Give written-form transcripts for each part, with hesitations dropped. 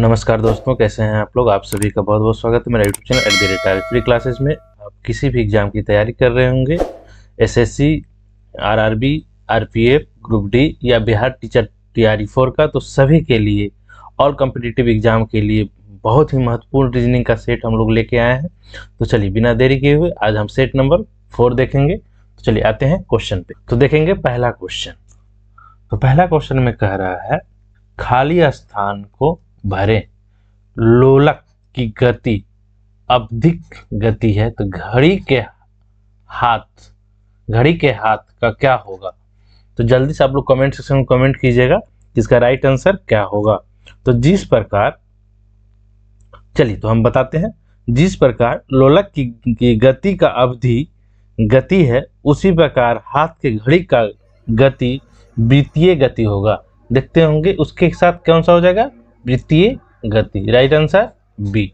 नमस्कार दोस्तों, कैसे हैं आप लोग। आप सभी का बहुत बहुत स्वागत है मेरा यूट्यूब चैनल @फ्री क्लासेस में। आप किसी भी एग्जाम की तैयारी कर रहे होंगे, SSC, RRB, RPF, group D या बिहार टीचर तैयारी 4 का, तो सभी के लिए ऑल कॉम्पिटिटिव एग्जाम के लिए बहुत ही महत्वपूर्ण रीजनिंग का सेट हम लोग लेके आए हैं। तो चलिए बिना देरी किए हुए आज हम सेट नंबर 4 देखेंगे। तो चलिए आते हैं क्वेश्चन पे। तो देखेंगे पहला क्वेश्चन। तो पहला क्वेश्चन में कह रहा है खाली स्थान को भरें। लोलक की गति आवधिक गति है, तो घड़ी के हाथ का क्या होगा। तो जल्दी से आप लोग कमेंट सेक्शन में कमेंट कीजिएगा इसका राइट आंसर क्या होगा। तो जिस प्रकार, चलिए तो हम बताते हैं, जिस प्रकार लोलक की गति का अवधि गति है, उसी प्रकार हाथ के घड़ी का गति वृत्तीय गति होगा। देखते होंगे उसके साथ कौन सा हो जाएगा, वृत्तीय गति। Right answer B.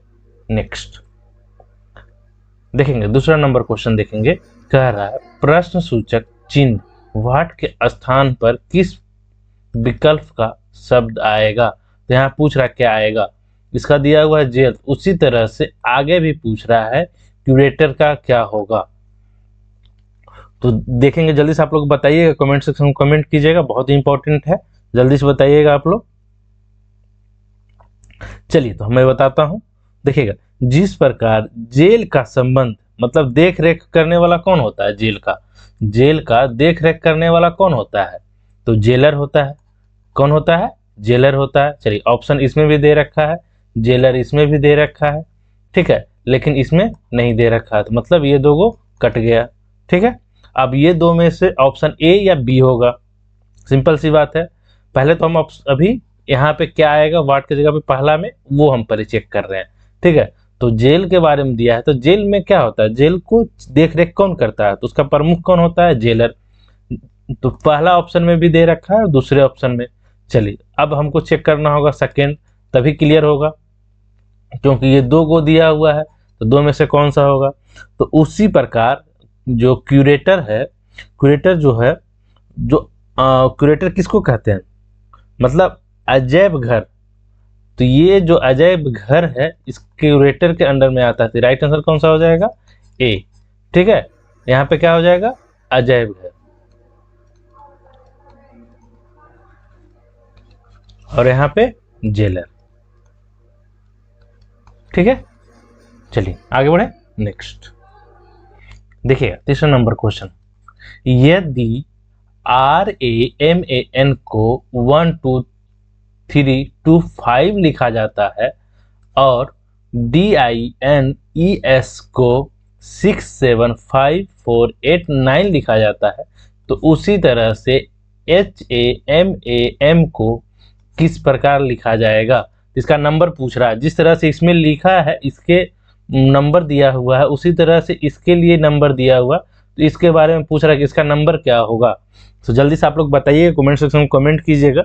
नेक्स्ट देखेंगे दूसरा नंबर क्वेश्चन देखेंगे। कह रहा है प्रश्न सूचक चिन्ह वाट के स्थान पर किस विकल्प का शब्द आएगा। तो यहाँ पूछ रहा है क्या आएगा, इसका दिया हुआ है जेल। उसी तरह से आगे भी पूछ रहा है क्यूरेटर का क्या होगा। तो देखेंगे, जल्दी से आप लोग बताइएगा, कमेंट सेक्शन में कमेंट कीजिएगा, बहुत ही इंपॉर्टेंट है, जल्दी से बताइएगा आप लोग। चलिए तो मैं बताता हूं। देखिएगा, जिस प्रकार जेल का संबंध, मतलब देख रेख करने वाला कौन होता है, जेल का देख रेख करने वाला कौन होता है, तो जेलर होता है। कौन होता है, जेलर होता है। चलिए ऑप्शन इसमें भी दे रखा है, जेलर इसमें भी दे रखा है, ठीक है, लेकिन इसमें नहीं दे रखा है, तो मतलब ये दो गो कट गया। ठीक है, अब ये दो में से ऑप्शन ए या बी होगा, सिंपल सी बात है। पहले तो हम अभी यहाँ पे क्या आएगा वाट की जगह पे पहला में, वो हम पहले चेक कर रहे हैं। ठीक है, तो जेल के बारे में दिया है, तो जेल में क्या होता है, जेल को देख रेख कौन करता है, तो उसका प्रमुख कौन होता है, जेलर। तो पहला ऑप्शन में भी दे रखा है और दूसरे ऑप्शन में। चलिए अब हमको चेक करना होगा सेकेंड, तभी क्लियर होगा, क्योंकि ये दो गो दिया हुआ है, तो दो में से कौन सा होगा। तो उसी प्रकार जो क्यूरेटर है, क्यूरेटर जो है, जो क्यूरेटर किसको कहते हैं, मतलब अजैब घर। तो ये जो अजैब घर है इस क्यूरेटर के अंडर में आता है, तो राइट आंसर कौन सा हो जाएगा, ए। ठीक है, यहाँ पे क्या हो जाएगा, अजैब घर, और यहाँ पे जेलर। ठीक है, चलिए आगे बढ़े। नेक्स्ट देखिएगा तीसरा नंबर क्वेश्चन। यदि RAMAN को 1 2 3 2 5 लिखा जाता है और DINES को 6 7 5 4 8 9 लिखा जाता है, तो उसी तरह से HAMAM को किस प्रकार लिखा जाएगा। इसका नंबर पूछ रहा है, जिस तरह से इसमें लिखा है इसके नंबर दिया हुआ है, उसी तरह से इसके लिए नंबर दिया हुआ, तो इसके बारे में पूछ रहा है कि इसका नंबर क्या होगा। तो जल्दी से आप लोग बताइए, कमेंट सेक्शन में कमेंट कीजिएगा।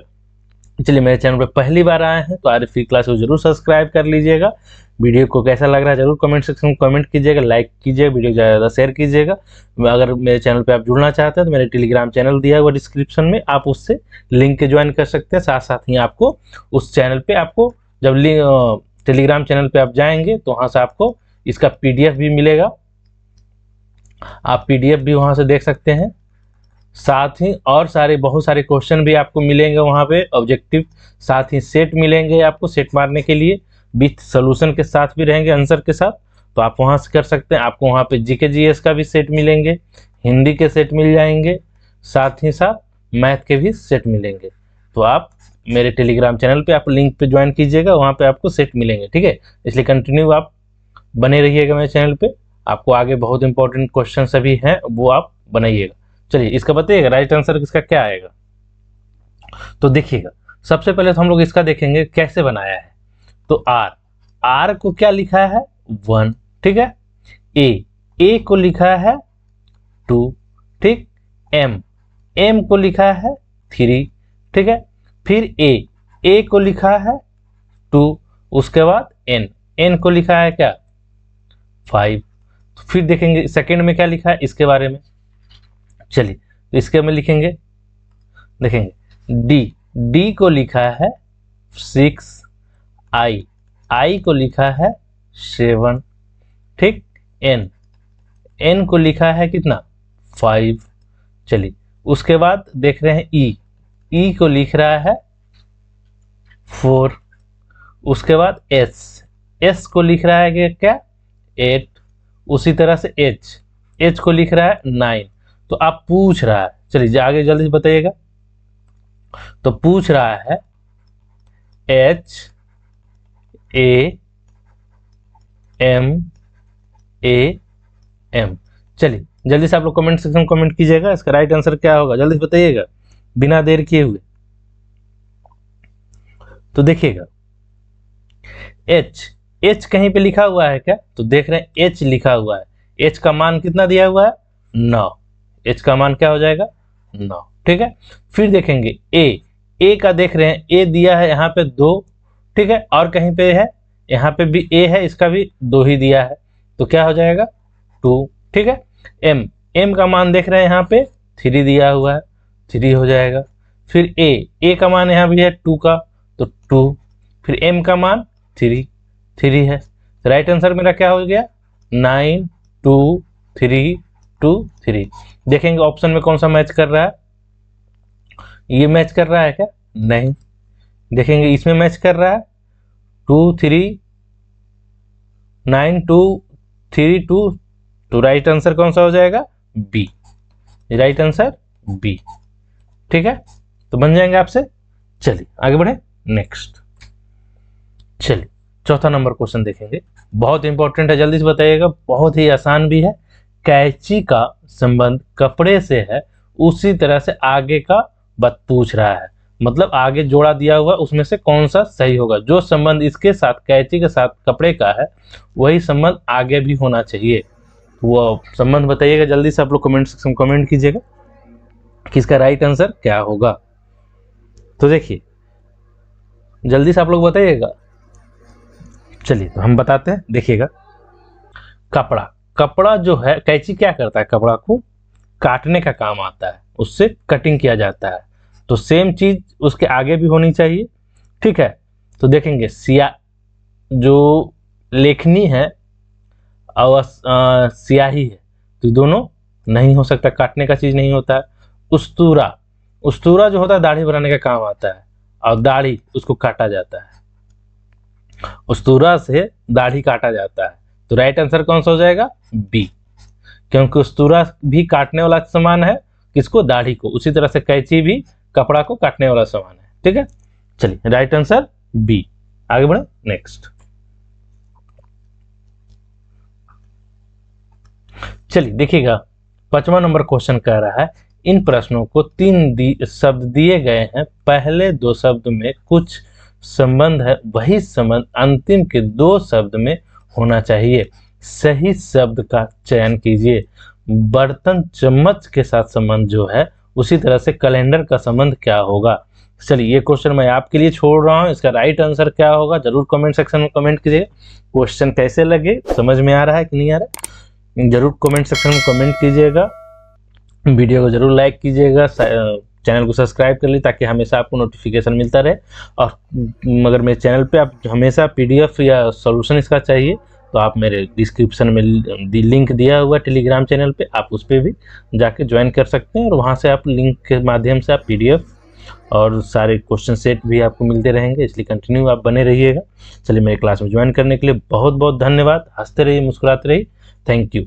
चलिए मेरे चैनल पे पहली बार आए हैं तो RFE क्लास को जरूर सब्सक्राइब कर लीजिएगा। वीडियो को कैसा लग रहा है जरूर कमेंट सेक्शन में कमेंट कीजिएगा, लाइक कीजिएगा, वीडियो ज़्यादा ज़्यादा शेयर कीजिएगा। अगर मेरे चैनल पे आप जुड़ना चाहते हैं तो मेरे टेलीग्राम चैनल दिया हुआ डिस्क्रिप्शन में, आप उससे लिंक के ज्वाइन कर सकते हैं। साथ साथ ही आपको उस चैनल पर, आपको जब टेलीग्राम चैनल पर आप जाएंगे तो वहाँ से आपको इसका PDF भी मिलेगा, आप PDF भी वहाँ से देख सकते हैं। साथ ही और बहुत सारे क्वेश्चन भी आपको मिलेंगे वहाँ पे, ऑब्जेक्टिव, साथ ही सेट मिलेंगे आपको, सेट मारने के लिए विथ सोल्यूशन के साथ भी रहेंगे, आंसर के साथ, तो आप वहाँ से कर सकते हैं। आपको वहाँ पे GK GS का भी सेट मिलेंगे, हिंदी के सेट मिल जाएंगे, साथ ही साथ मैथ के भी सेट मिलेंगे। तो आप मेरे टेलीग्राम चैनल पे आप लिंक पे ज्वाइन कीजिएगा, वहाँ पे आपको सेट मिलेंगे। ठीक है, इसलिए कंटिन्यू आप बने रहिएगा मेरे चैनल पे, आपको आगे बहुत इंपॉर्टेंट क्वेश्चन सभी हैं वो आप बनाइएगा। चलिए इसका बताइएगा राइट आंसर इसका क्या आएगा। तो देखिएगा, सबसे पहले तो हम लोग इसका देखेंगे कैसे बनाया है। तो R को क्या लिखा है, 1, ठीक है। A को लिखा है 2, ठीक। M को लिखा है 3, ठीक है। फिर A को लिखा है 2, उसके बाद N को लिखा है क्या, 5। तो फिर देखेंगे सेकंड में क्या लिखा है इसके बारे में। चलिए तो इसके में लिखेंगे, देखेंगे D को लिखा है 6, आई को लिखा है 7, ठीक। एन को लिखा है कितना 5। चलिए उसके बाद देख रहे हैं ई को लिख रहा है 4। उसके बाद एस को लिख रहा है क्या 8। उसी तरह से एच को लिख रहा है 9। तो आप पूछ रहा है, चलिए आगे जल्दी से बताइएगा। तो पूछ रहा है HAMAM। चलिए जल्दी से आप लोग कमेंट सेक्शन में कमेंट कीजिएगा, इसका राइट आंसर क्या होगा जल्दी से बताइएगा बिना देर किए हुए। तो देखिएगा एच कहीं पे लिखा हुआ है क्या, तो देख रहे हैं एच लिखा हुआ है। एच का मान कितना दिया हुआ है 9। एच का मान क्या हो जाएगा 9, ठीक है। फिर देखेंगे ए का देख रहे हैं ए दिया है यहाँ पे 2, ठीक है। और कहीं पे है यहाँ पे भी ए है, इसका भी 2 ही दिया है, तो क्या हो जाएगा 2, ठीक है। एम का मान देख रहे हैं यहाँ पे 3 दिया हुआ है, 3 हो जाएगा। फिर ए का मान यहाँ भी है 2 का, तो 2। फिर एम का मान 3 है। तो राइट आंसर मेरा क्या हो गया 9 2 3 2 3। देखेंगे ऑप्शन में कौन सा मैच कर रहा है, ये मैच कर रहा है क्या, नहीं। देखेंगे इसमें मैच कर रहा है 2 3 9 2 3 2। तो राइट आंसर कौन सा हो जाएगा बी, राइट आंसर बी, ठीक है। तो बन जाएंगे आपसे। चलिए आगे बढ़े नेक्स्ट। चलिए चौथा नंबर क्वेश्चन देखेंगे, बहुत इंपॉर्टेंट है, जल्दी से बताइएगा, बहुत ही आसान भी है। कैंची का संबंध कपड़े से है, उसी तरह से आगे का बात पूछ रहा है, मतलब आगे जोड़ा दिया हुआ उसमें से कौन सा सही होगा। जो संबंध इसके साथ कैंची के साथ कपड़े का है वही संबंध आगे भी होना चाहिए। वो संबंध बताइएगा जल्दी से, आप लोग कमेंट सेक्शन में कमेंट कीजिएगा कि इसका राइट आंसर क्या होगा। तो देखिए जल्दी से आप लोग बताइएगा। चलिए तो हम बताते हैं, देखिएगा कपड़ा जो है, कैंची क्या करता है, कपड़ा को काटने का काम आता है, उससे कटिंग किया जाता है। तो सेम चीज उसके आगे भी होनी चाहिए, ठीक है। तो देखेंगे जो लेखनी है और स्याही है, तो दोनों नहीं हो सकता, काटने का चीज नहीं होता है। उस्तूरा जो होता है दाढ़ी बनाने का काम आता है, और दाढ़ी उसको काटा जाता है, उस्तूरा से दाढ़ी काटा जाता है। तो राइट आंसर कौन सा हो जाएगा बी, क्योंकि उस्तूरा भी काटने वाला सामान है, किसको दाढ़ी को, उसी तरह से कैंची भी कपड़ा को काटने वाला सामान है, ठीक है। चलिए राइट आंसर बी। आगे बढ़े नेक्स्ट। चलिए देखिएगा 5वां नंबर क्वेश्चन कह रहा है, इन प्रश्नों को 3 शब्द दिए गए हैं, पहले 2 शब्द में कुछ संबंध है, वही संबंध अंतिम के 2 शब्द में होना चाहिए, सही शब्द का चयन कीजिए। बर्तन चम्मच के साथ संबंध जो है, उसी तरह से कैलेंडर का संबंध क्या होगा। चलिए ये क्वेश्चन मैं आपके लिए छोड़ रहा हूं, इसका राइट आंसर क्या होगा जरूर कमेंट सेक्शन में कमेंट कीजिएगा। क्वेश्चन कैसे लगे, समझ में आ रहा है कि नहीं आ रहा है, जरूर कमेंट सेक्शन में कमेंट कीजिएगा। वीडियो को जरूर लाइक कीजिएगा, चैनल को सब्सक्राइब कर लीजिए ताकि हमेशा आपको नोटिफिकेशन मिलता रहे। और अगर मेरे चैनल पे आप हमेशा PDF या सॉल्यूशन इसका चाहिए तो आप मेरे डिस्क्रिप्शन में लिंक दिया हुआ टेलीग्राम चैनल पे, आप उस पर भी जाके ज्वाइन कर सकते हैं, और वहाँ से आप लिंक के माध्यम से आप PDF और सारे क्वेश्चन सेट भी आपको मिलते रहेंगे, इसलिए कंटिन्यू आप बने रहिएगा। चलिए मेरे क्लास में ज्वाइन करने के लिए बहुत बहुत धन्यवाद। हंसते रहिए, मुस्कुराते रहिए। Thank you.